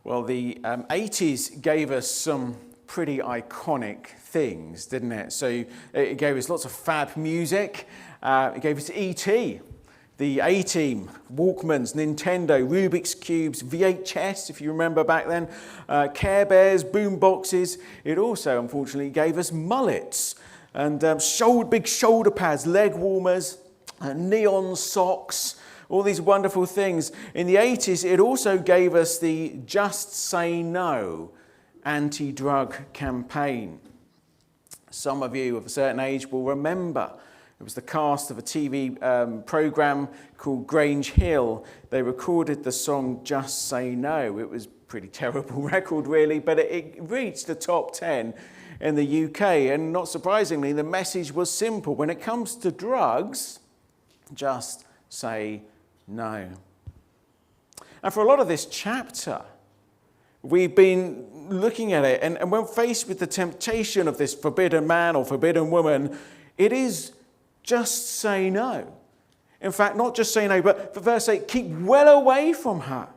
Well, the 80s gave us some pretty iconic things, didn't it? So it gave us lots of fab music. It gave us E.T., the A-Team, Walkmans, Nintendo, Rubik's Cubes, VHS, if you remember back then, Care Bears, boom boxes. It also, unfortunately, gave us mullets and big shoulder pads, leg warmers, neon socks, all these wonderful things. In the 80s, it also gave us the Just Say No anti-drug campaign. Some of you of a certain age will remember it was the cast of a TV programme called Grange Hill. They recorded the song Just Say No. It was a pretty terrible record, really, but it reached the top 10 in the UK. And not surprisingly, the message was simple. When it comes to drugs, just say no. And for a lot of this chapter, we've been looking at it, and when faced with the temptation of this forbidden man or forbidden woman, it is just say no. In fact, not just say no, but for verse 8, keep well away from her.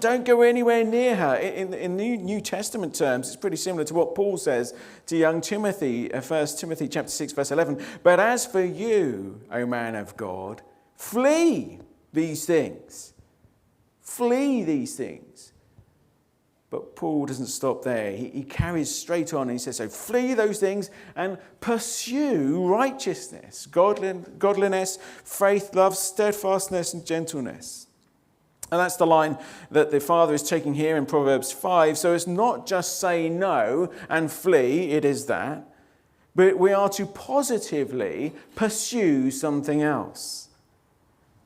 Don't go anywhere near her. In New Testament terms, it's pretty similar to what Paul says to young Timothy, 1 Timothy chapter 6, verse 11. But as for you, O man of God, flee these things. Flee these things. But Paul doesn't stop there. He carries straight on and he says, so flee those things and pursue righteousness, godliness, faith, love, steadfastness, and gentleness. And that's the line that the Father is taking here in Proverbs 5. So it's not just say no and flee, it is that. But we are to positively pursue something else.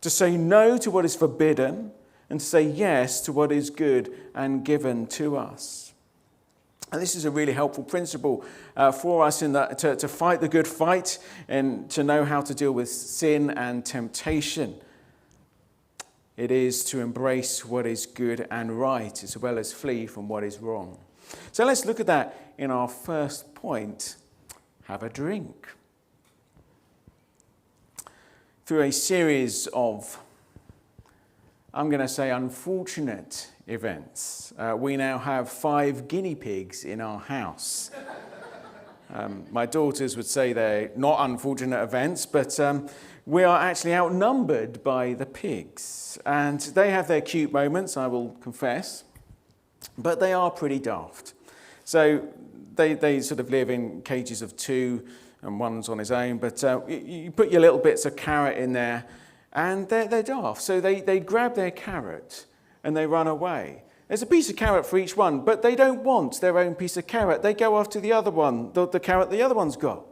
To say no to what is forbidden and to say yes to what is good and given to us. And this is a really helpful principle for us in that to fight the good fight and to know how to deal with sin and temptation. It is to embrace what is good and right as well as flee from what is wrong. So let's look at that in our first point. Have a drink. Through a series of, I'm going to say, unfortunate events, we now have 5 guinea pigs in our house. My daughters would say they're not unfortunate events, but we are actually outnumbered by the pigs. And they have their cute moments, I will confess, but they are pretty daft. So they sort of live in cages of 2, and one's on his own, but you put your little bits of carrot in there, and they're daft. So they grab their carrot and they run away. There's a piece of carrot for each one, but they don't want their own piece of carrot. They go after the other one, the carrot the other one's got.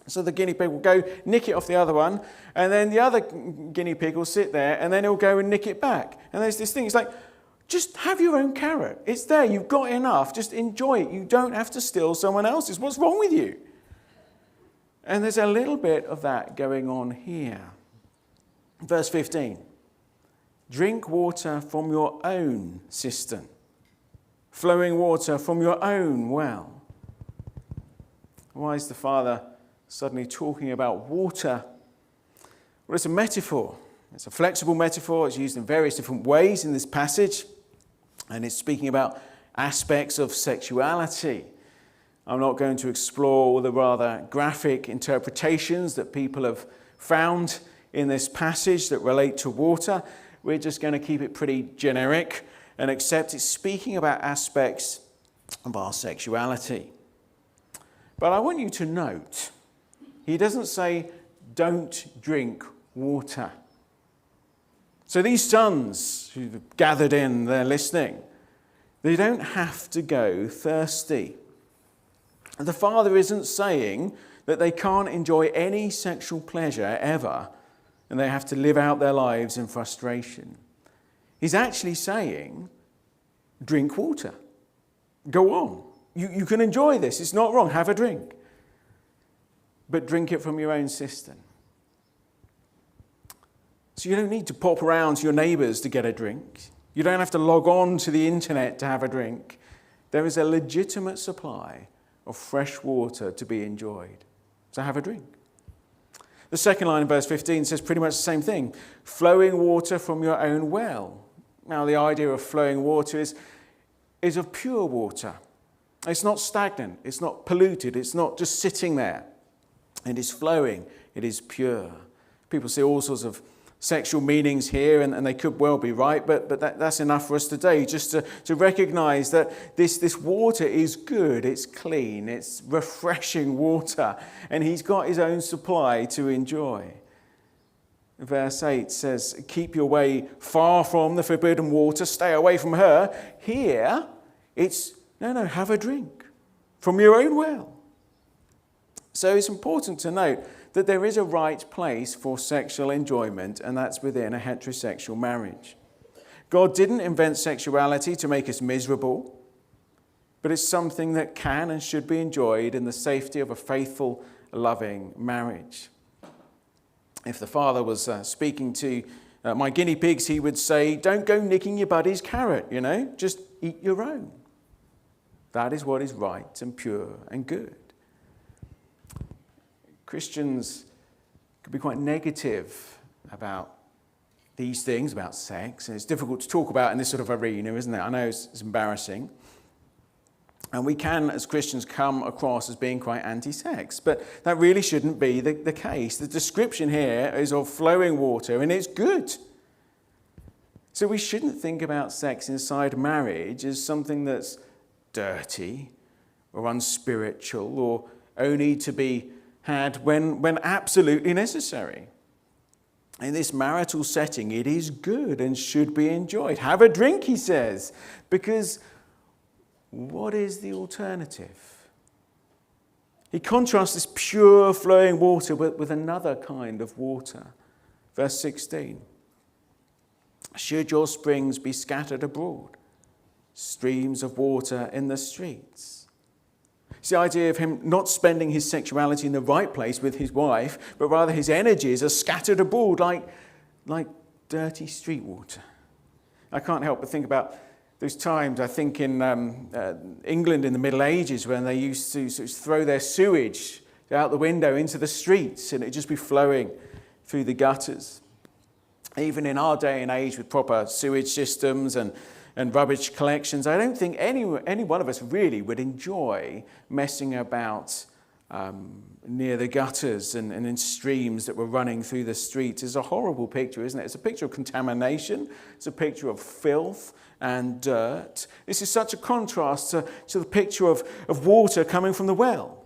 So the guinea pig will go nick it off the other one, and then the other guinea pig will sit there, and then he'll go and nick it back. And there's this thing, it's like, just have your own carrot. It's there, you've got enough, just enjoy it. You don't have to steal someone else's. What's wrong with you? And there's a little bit of that going on here. Verse 15. Drink water from your own cistern, flowing water from your own well. Why is the Father suddenly talking about water? Well, it's a metaphor. It's a flexible metaphor. It's used in various different ways in this passage. And it's speaking about aspects of sexuality. I'm not going to explore all the rather graphic interpretations that people have found in this passage that relate to water. We're just going to keep it pretty generic and accept it's speaking about aspects of our sexuality. But I want you to note, he doesn't say, don't drink water. So these sons who've gathered in, they're listening, they don't have to go thirsty. The Father isn't saying that they can't enjoy any sexual pleasure ever and they have to live out their lives in frustration. He's actually saying, drink water. Go on. You can enjoy this. It's not wrong. Have a drink. But drink it from your own cistern. So you don't need to pop around to your neighbours to get a drink. You don't have to log on to the internet to have a drink. There is a legitimate supply of fresh water to be enjoyed. So have a drink. The second line in verse 15 says pretty much the same thing. Flowing water from your own well. Now the idea of flowing water is is of pure water. It's not stagnant, it's not polluted, it's not just sitting there. It is flowing, it is pure. People see all sorts of sexual meanings here, and they could well be right, but that's enough for us today, just to recognize that this water is good, it's clean, it's refreshing water, and he's got his own supply to enjoy. Verse 8 says, keep your way far from the forbidden water, stay away from her. Here, it's, no, have a drink from your own well. So it's important to note that there is a right place for sexual enjoyment, and that's within a heterosexual marriage. God didn't invent sexuality to make us miserable, but it's something that can and should be enjoyed in the safety of a faithful, loving marriage. If the father was speaking to my guinea pigs, he would say, don't go nicking your buddy's carrot, just eat your own. That is what is right and pure and good. Christians could be quite negative about these things, about sex, and it's difficult to talk about in this sort of arena, isn't it? I know it's embarrassing. And we can, as Christians, come across as being quite anti-sex, but that really shouldn't be the case. The description here is of flowing water, and it's good. So we shouldn't think about sex inside marriage as something that's dirty or unspiritual or only to be had when absolutely necessary. In this marital setting, it is good and should be enjoyed. Have a drink, he says, because what is the alternative? He contrasts this pure flowing water with another kind of water. Verse 16. Should your springs be scattered abroad, streams of water in the streets? It's the idea of him not spending his sexuality in the right place with his wife, but rather his energies are scattered abroad like dirty street water. I can't help but think about those times, I think, in England in the Middle Ages when they used to sort of throw their sewage out the window into the streets and it'd just be flowing through the gutters. Even in our day and age with proper sewage systems and rubbish collections, I don't think any one of us really would enjoy messing about near the gutters and in streams that were running through the streets. It's a horrible picture, isn't it? It's a picture of contamination. It's a picture of filth and dirt. This is such a contrast to the picture of water coming from the well.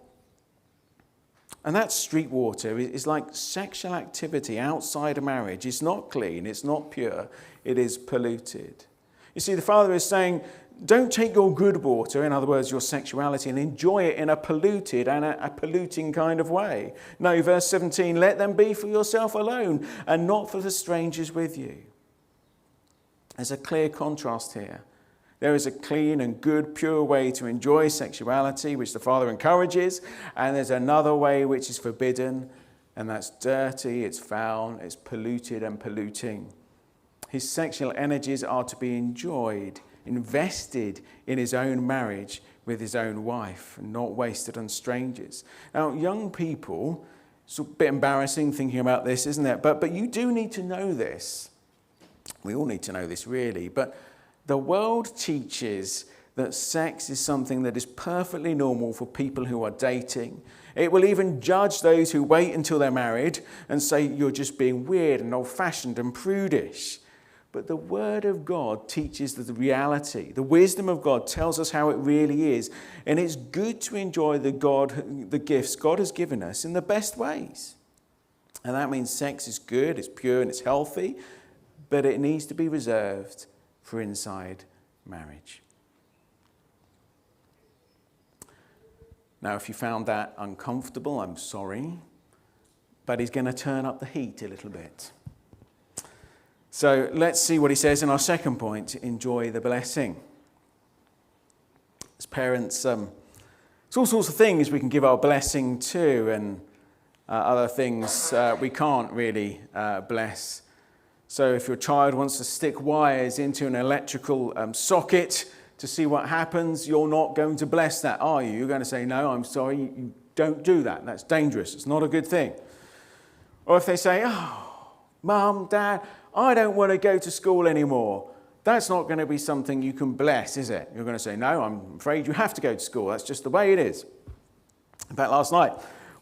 And that street water is like sexual activity outside a marriage. It's not clean, it's not pure, it is polluted. You see, the Father is saying, don't take your good water, in other words, your sexuality, and enjoy it in a polluted and a polluting kind of way. No, verse 17, let them be for yourself alone and not for the strangers with you. There's a clear contrast here. There is a clean and good, pure way to enjoy sexuality, which the Father encourages, and there's another way which is forbidden, and that's dirty, it's foul, it's polluted and polluting. His sexual energies are to be enjoyed, invested in his own marriage with his own wife, and not wasted on strangers. Now, young people, it's a bit embarrassing thinking about this, isn't it? But you do need to know this. We all need to know this, really. But the world teaches that sex is something that is perfectly normal for people who are dating. It will even judge those who wait until they're married and say you're just being weird and old-fashioned and prudish. But the Word of God teaches the reality. The wisdom of God tells us how it really is. And it's good to enjoy the gifts God has given us in the best ways. And that means sex is good, it's pure and it's healthy, but it needs to be reserved for inside marriage. Now, if you found that uncomfortable, I'm sorry, but he's going to turn up the heat a little bit. So let's see what he says in our second point, enjoy the blessing. As parents, there's all sorts of things we can give our blessing to, and other things we can't really bless. So if your child wants to stick wires into an electrical socket to see what happens, you're not going to bless that, are you? You're going to say, no, I'm sorry, you don't do that. That's dangerous. It's not a good thing. Or if they say, oh, Mum, Dad, I don't want to go to school anymore. that's not going to be something you can bless, is it? You're going to say, no, I'm afraid you have to go to school. That's just the way it is. In fact, last night,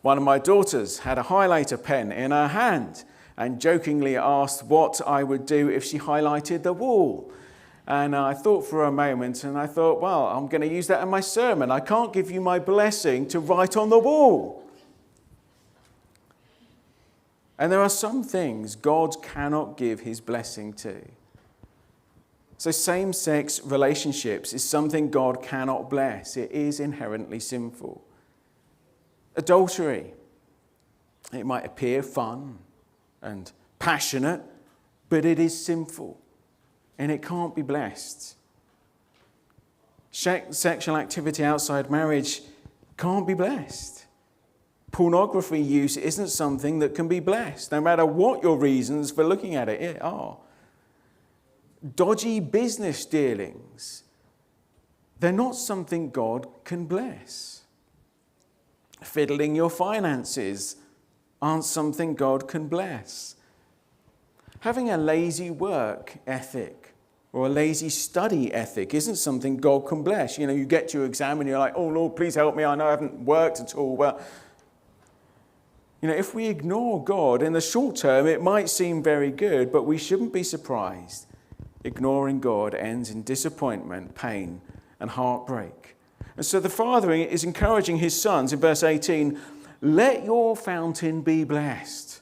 one of my daughters had a highlighter pen in her hand and jokingly asked what I would do if she highlighted the wall. And I thought for a moment, and I thought, well, I'm going to use that in my sermon. I can't give you my blessing to write on the wall. And there are some things God cannot give his blessing to. So same-sex relationships is something God cannot bless. It is inherently sinful. Adultery. It might appear fun and passionate, but it is sinful and it can't be blessed. Sexual activity outside marriage can't be blessed. Pornography use isn't something that can be blessed, no matter what your reasons for looking at it are. Dodgy business dealings, they're not something God can bless. Fiddling your finances aren't something God can bless. Having a lazy work ethic or a lazy study ethic isn't something God can bless. You know, you get to your exam and you're like, oh Lord, please help me. I know I haven't worked at all. Well, you know, if we ignore God in the short term, it might seem very good, but we shouldn't be surprised. Ignoring God ends in disappointment, pain, and heartbreak. And so the father is encouraging his sons in verse 18, let your fountain be blessed.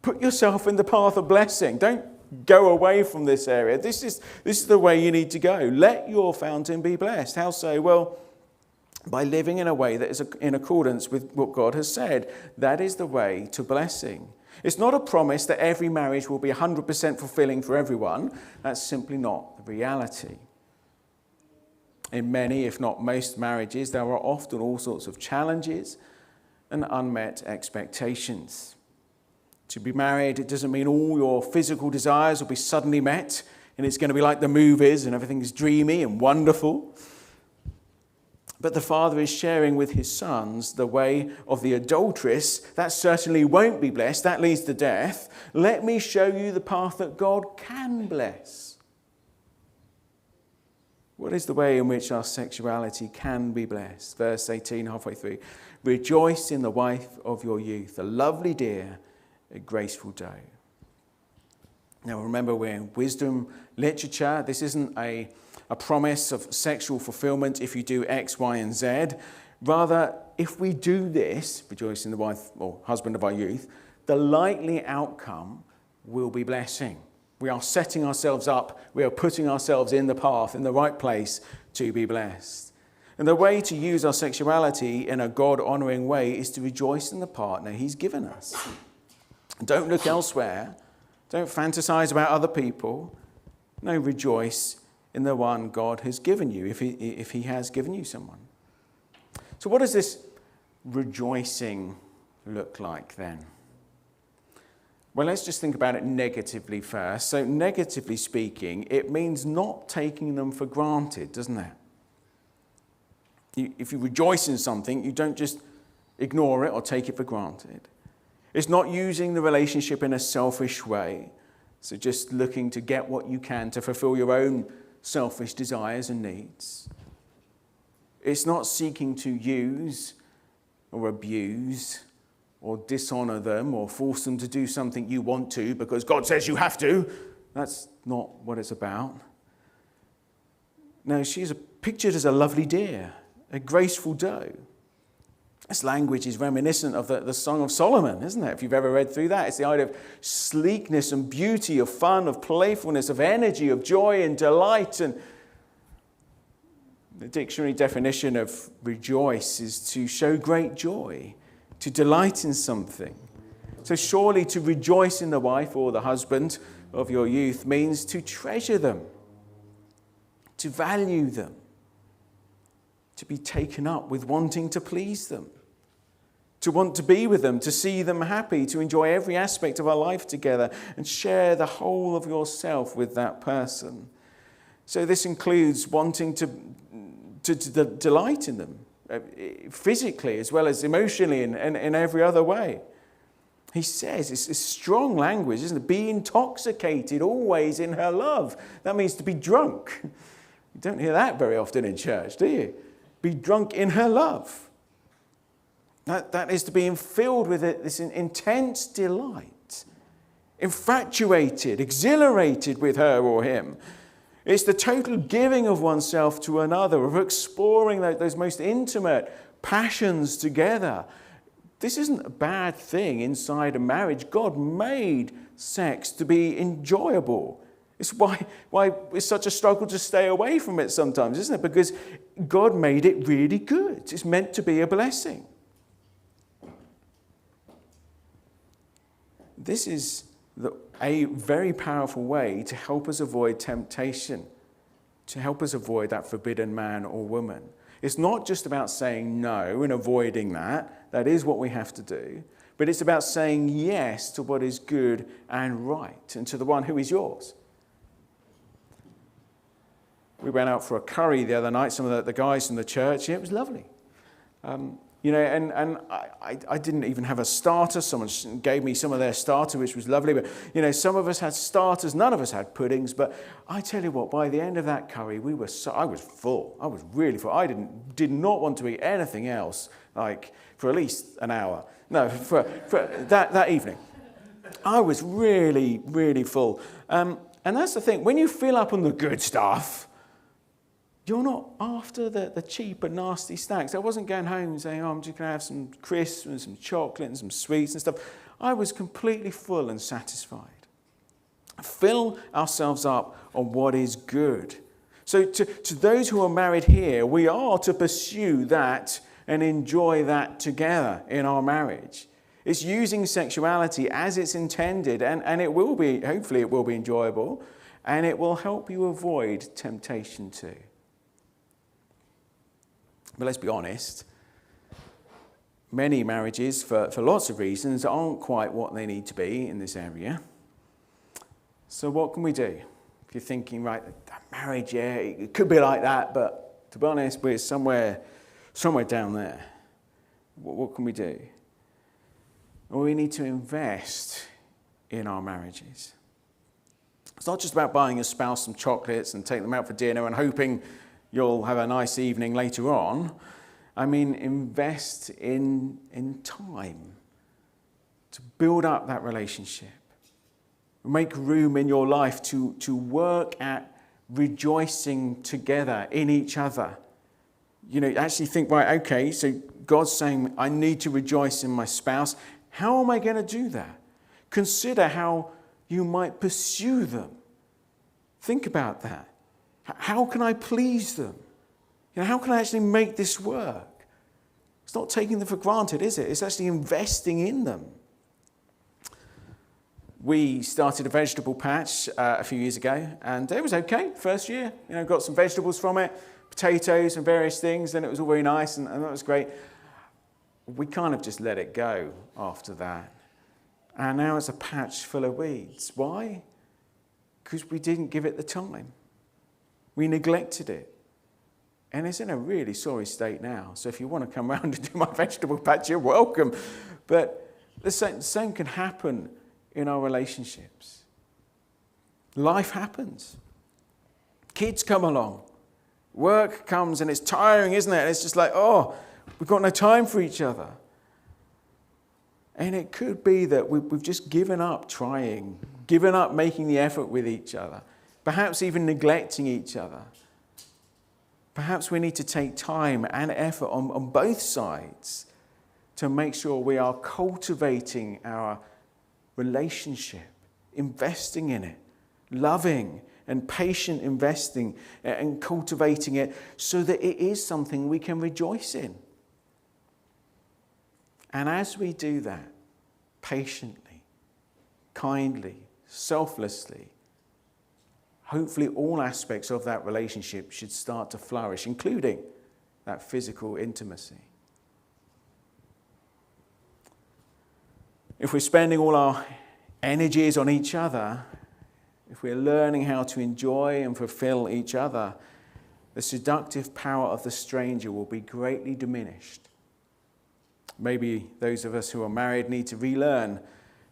Put yourself in the path of blessing. Don't go away from this area. This is the way you need to go. Let your fountain be blessed. How so? Well, by living in a way that is in accordance with what God has said. That is the way to blessing. It's not a promise that every marriage will be 100% fulfilling for everyone. That's simply not the reality. In many, if not most marriages, there are often all sorts of challenges and unmet expectations. To be married, it doesn't mean all your physical desires will be suddenly met and it's going to be like the movies and everything is dreamy and wonderful. But the father is sharing with his sons the way of the adulteress. That certainly won't be blessed. That leads to death. Let me show you the path that God can bless. What is the way in which our sexuality can be blessed? Verse 18, halfway through. Rejoice in the wife of your youth, a lovely deer, a graceful doe. Now remember, we're in wisdom literature. This isn't a promise of sexual fulfillment if you do X, Y, and Z. Rather, if we do this, rejoice in the wife or husband of our youth, the likely outcome will be blessing. We are setting ourselves up, we are putting ourselves in the path, in the right place to be blessed. And the way to use our sexuality in a God-honoring way is to rejoice in the partner he's given us. Don't look elsewhere. Don't fantasize about other people. No, rejoice in the one God has given you, if he has given you someone. So what does this rejoicing look like then? Well, let's just think about it negatively first. So negatively speaking, it means not taking them for granted, doesn't it? If you rejoice in something, you don't just ignore it or take it for granted. It's not using the relationship in a selfish way. So just looking to get what you can to fulfill your own selfish desires and needs. It's not seeking to use or abuse or dishonor them or force them to do something you want to because God says you have to. That's not what it's about. No, she's pictured as a lovely deer, a graceful doe. This language is reminiscent of the Song of Solomon, isn't it? If you've ever read through that, it's the idea of sleekness and beauty, of fun, of playfulness, of energy, of joy and delight. And the dictionary definition of rejoice is to show great joy, to delight in something. So surely to rejoice in the wife or the husband of your youth means to treasure them, to value them, to be taken up with wanting to please them, to want to be with them, to see them happy, to enjoy every aspect of our life together and share the whole of yourself with that person. So this includes wanting to delight in them, physically as well as emotionally and in every other way. He says, it's strong language, isn't it? Be intoxicated always in her love. That means to be drunk. You don't hear that very often in church, do you? Be drunk in her love. That is to be filled with this intense delight, infatuated, exhilarated with her or him. It's the total giving of oneself to another, of exploring those most intimate passions together. This isn't a bad thing inside a marriage. God made sex to be enjoyable. It's why it's such a struggle to stay away from it sometimes, isn't it? Because God made it really good. It's meant to be a blessing. This is a very powerful way to help us avoid temptation, to help us avoid that forbidden man or woman. It's not just about saying no and avoiding that. That is what we have to do. But it's about saying yes to what is good and right and to the one who is yours. We went out for a curry the other night, some of the guys from the church. Yeah, it was lovely. And I didn't even have a starter. Someone gave me some of their starter, which was lovely. But, some of us had starters. None of us had puddings. But I tell you what, by the end of that curry, I was full. I was really full. I did not want to eat anything else, for at least an hour. No, for that evening. I was really, really full. And that's the thing. When you fill up on the good stuff, you're not after the cheap and nasty snacks. I wasn't going home and saying, I'm just going to have some crisps and some chocolate and some sweets and stuff. I was completely full and satisfied. Fill ourselves up on what is good. So to those who are married here, we are to pursue that and enjoy that together in our marriage. It's using sexuality as it's intended, and it will be, hopefully it will be enjoyable, and it will help you avoid temptation too. But let's be honest, many marriages, for lots of reasons, aren't quite what they need to be in this area. So what can we do? If you're thinking, right, that marriage, yeah, it could be like that, but to be honest, we're somewhere down there. What can we do? Well, we need to invest in our marriages. It's not just about buying a spouse some chocolates and taking them out for dinner and hoping you'll have a nice evening later on. I mean, invest in time to build up that relationship. Make room in your life to work at rejoicing together in each other. Actually think, right, okay, so God's saying I need to rejoice in my spouse. How am I going to do that? Consider how you might pursue them. Think about that. How can I please them? How can I actually make this work? It's not taking them for granted, is it? It's actually investing in them. We started a vegetable patch a few years ago, and it was okay, first year. Got some vegetables from it, potatoes and various things, and it was all very nice, and that was great. We kind of just let it go after that. And now it's a patch full of weeds. Why? Because we didn't give it the time. We neglected it. And it's in a really sorry state now. So if you want to come round and do my vegetable patch, you're welcome. But the same can happen in our relationships. Life happens. Kids come along. Work comes and it's tiring, isn't it? And it's just like, we've got no time for each other. And it could be that we've just given up trying, given up making the effort with each other, perhaps even neglecting each other. Perhaps we need to take time and effort on both sides to make sure we are cultivating our relationship, investing in it, loving and patient investing and cultivating it so that it is something we can rejoice in. And as we do that, patiently, kindly, selflessly, hopefully all aspects of that relationship should start to flourish, including that physical intimacy. If we're spending all our energies on each other, if we're learning how to enjoy and fulfill each other, the seductive power of the stranger will be greatly diminished. Maybe those of us who are married need to relearn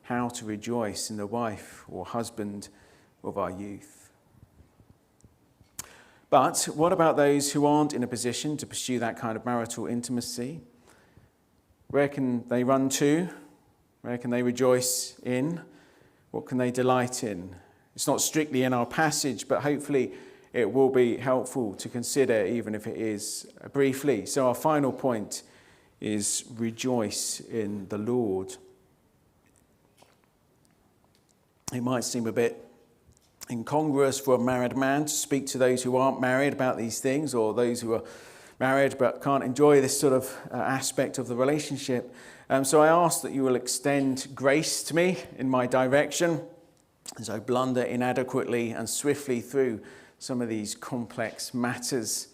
how to rejoice in the wife or husband of our youth. But what about those who aren't in a position to pursue that kind of marital intimacy? Where can they run to? Where can they rejoice in? What can they delight in? It's not strictly in our passage, but hopefully it will be helpful to consider, even if it is briefly. So our final point is rejoice in the Lord. It might seem a bit incongruous for a married man to speak to those who aren't married about these things, or those who are married but can't enjoy this sort of aspect of the relationship. So I ask that you will extend grace to me in my direction as I blunder inadequately and swiftly through some of these complex matters.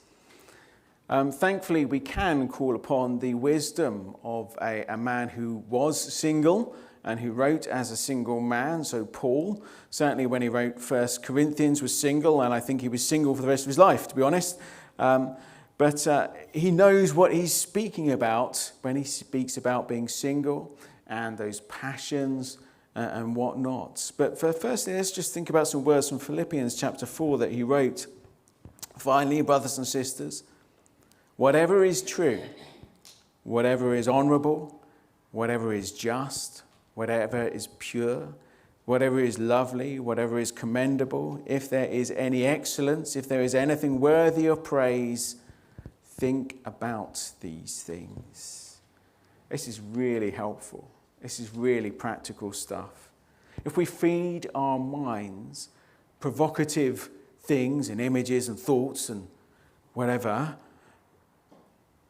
Thankfully, we can call upon the wisdom of a man who was single and who wrote as a single man. So Paul, certainly when he wrote 1 Corinthians, was single, and I think he was single for the rest of his life, to be honest. But he knows what he's speaking about when he speaks about being single and those passions and whatnot. But firstly, let's just think about some words from Philippians chapter 4 that he wrote. Finally, brothers and sisters, whatever is true, whatever is honourable, whatever is just, whatever is pure, whatever is lovely, whatever is commendable, if there is any excellence, if there is anything worthy of praise, think about these things. This is really helpful. This is really practical stuff. If we feed our minds provocative things and images and thoughts and whatever,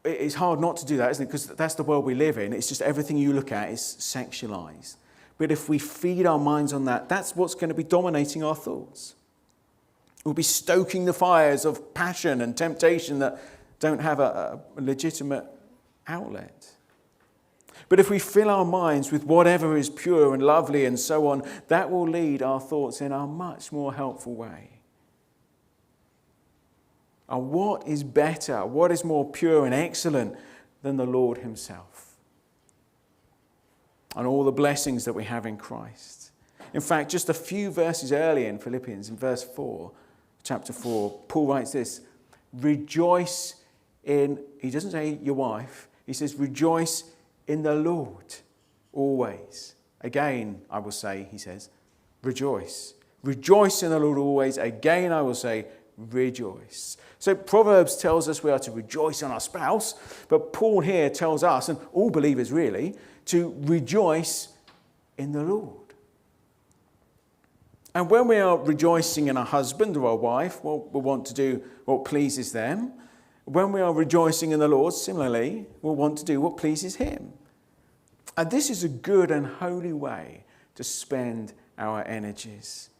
it's hard not to do that, isn't it? Because that's the world we live in. It's just everything you look at is sexualized. But if we feed our minds on that, that's what's going to be dominating our thoughts. We'll be stoking the fires of passion and temptation that don't have a legitimate outlet. But if we fill our minds with whatever is pure and lovely and so on, that will lead our thoughts in a much more helpful way. And what is better, what is more pure and excellent than the Lord himself? And all the blessings that we have in Christ. In fact, just a few verses earlier in Philippians, in verse 4, chapter 4, Paul writes this, rejoice in, he doesn't say your wife, he says rejoice in the Lord always. Again, I will say, he says, rejoice. Rejoice in the Lord always. Again, I will say, rejoice. So Proverbs tells us we are to rejoice in our spouse, but Paul here tells us, and all believers really, to rejoice in the Lord. And when we are rejoicing in our husband or our wife, well, we want to do what pleases them. When we are rejoicing in the Lord, similarly, we'll want to do what pleases him. And this is a good and holy way to spend our energies,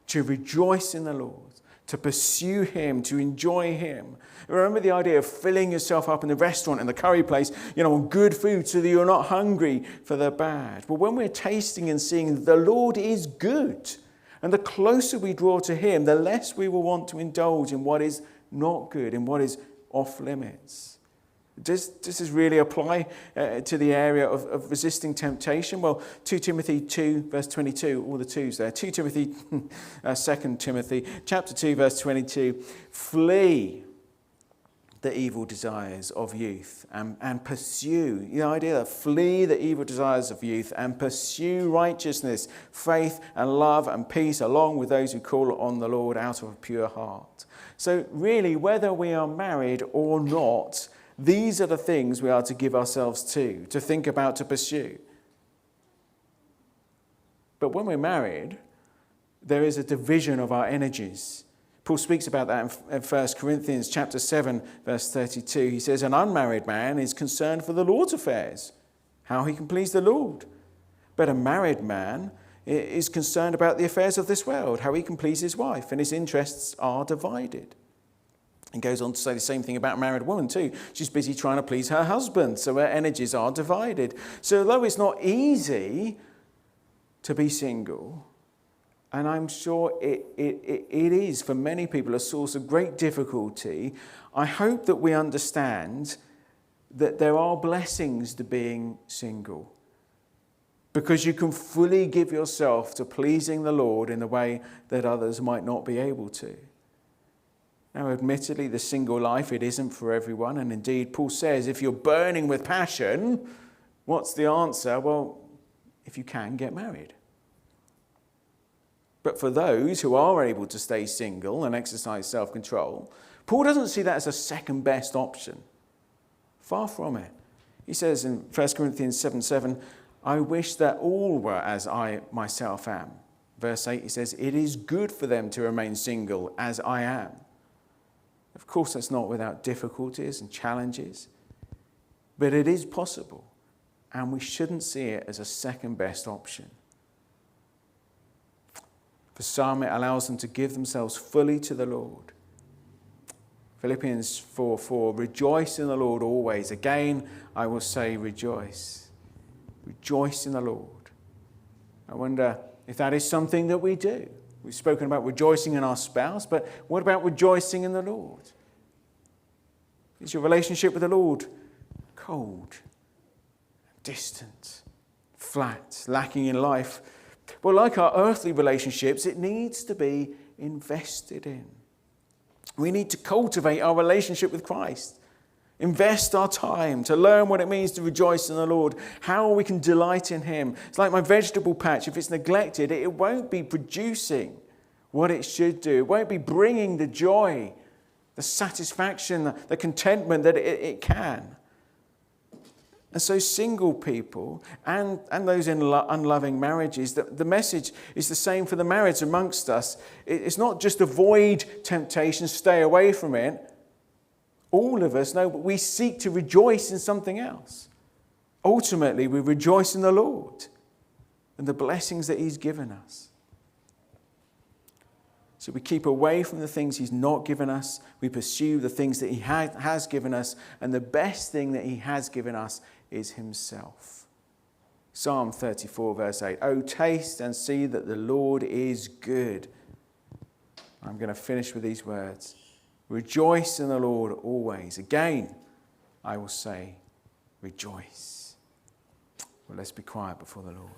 to rejoice in the Lord, to pursue him, to enjoy him. Remember the idea of filling yourself up in the restaurant, in the curry place, on good food so that you're not hungry for the bad. But when we're tasting and seeing the Lord is good, and the closer we draw to him, the less we will want to indulge in what is not good, in what is off limits. Does this really apply to the area of resisting temptation? Well, 2 Timothy 2, verse 22, all the twos there. 2 Timothy, 2 Timothy, chapter 2, verse 22. Flee the evil desires of youth and pursue. The idea that flee the evil desires of youth and pursue righteousness, faith and love and peace along with those who call on the Lord out of a pure heart. So really, whether we are married or not, these are the things we are to give ourselves to think about, to pursue. But when we're married, there is a division of our energies. Paul speaks about that in 1 Corinthians chapter 7, verse 32. He says, an unmarried man is concerned for the Lord's affairs, how he can please the Lord. But a married man is concerned about the affairs of this world, how he can please his wife, and his interests are divided. He goes on to say the same thing about a married woman too. She's busy trying to please her husband, so her energies are divided. So although it's not easy to be single, and I'm sure it is for many people a source of great difficulty, I hope that we understand that there are blessings to being single. because you can fully give yourself to pleasing the Lord in the way that others might not be able to. Now, admittedly, the single life, it isn't for everyone. And indeed, Paul says, if you're burning with passion, what's the answer? Well, if you can, get married. But for those who are able to stay single and exercise self-control, Paul doesn't see that as a second best option. Far from it. He says in 1 Corinthians 7:7, I wish that all were as I myself am. Verse 8, he says, it is good for them to remain single as I am. Of course, that's not without difficulties and challenges, but it is possible, and we shouldn't see it as a second best option. For some, it allows them to give themselves fully to the Lord. Philippians 4:4, rejoice in the Lord always. Again, I will say rejoice. Rejoice in the Lord. I wonder if that is something that we do. We've spoken about rejoicing in our spouse, but what about rejoicing in the Lord? Is your relationship with the Lord cold, distant, flat, lacking in life? Well, like our earthly relationships, it needs to be invested in. We need to cultivate our relationship with Christ. Invest our time to learn what it means to rejoice in the Lord, how we can delight in Him. It's like my vegetable patch. If it's neglected, it won't be producing what it should do. It won't be bringing the joy, the satisfaction, the contentment that it can. And so single people and those in unloving marriages, the message is the same for the marrieds amongst us. It's not just avoid temptation, stay away from it. All of us know, but we seek to rejoice in something else. Ultimately, we rejoice in the Lord and the blessings that He's given us. So we keep away from the things He's not given us. We pursue the things that He has given us. And the best thing that He has given us is Himself. Psalm 34, verse 8. Oh, taste and see that the Lord is good. I'm going to finish with these words. Rejoice in the Lord always. Again, I will say, rejoice. Well, let's be quiet before the Lord.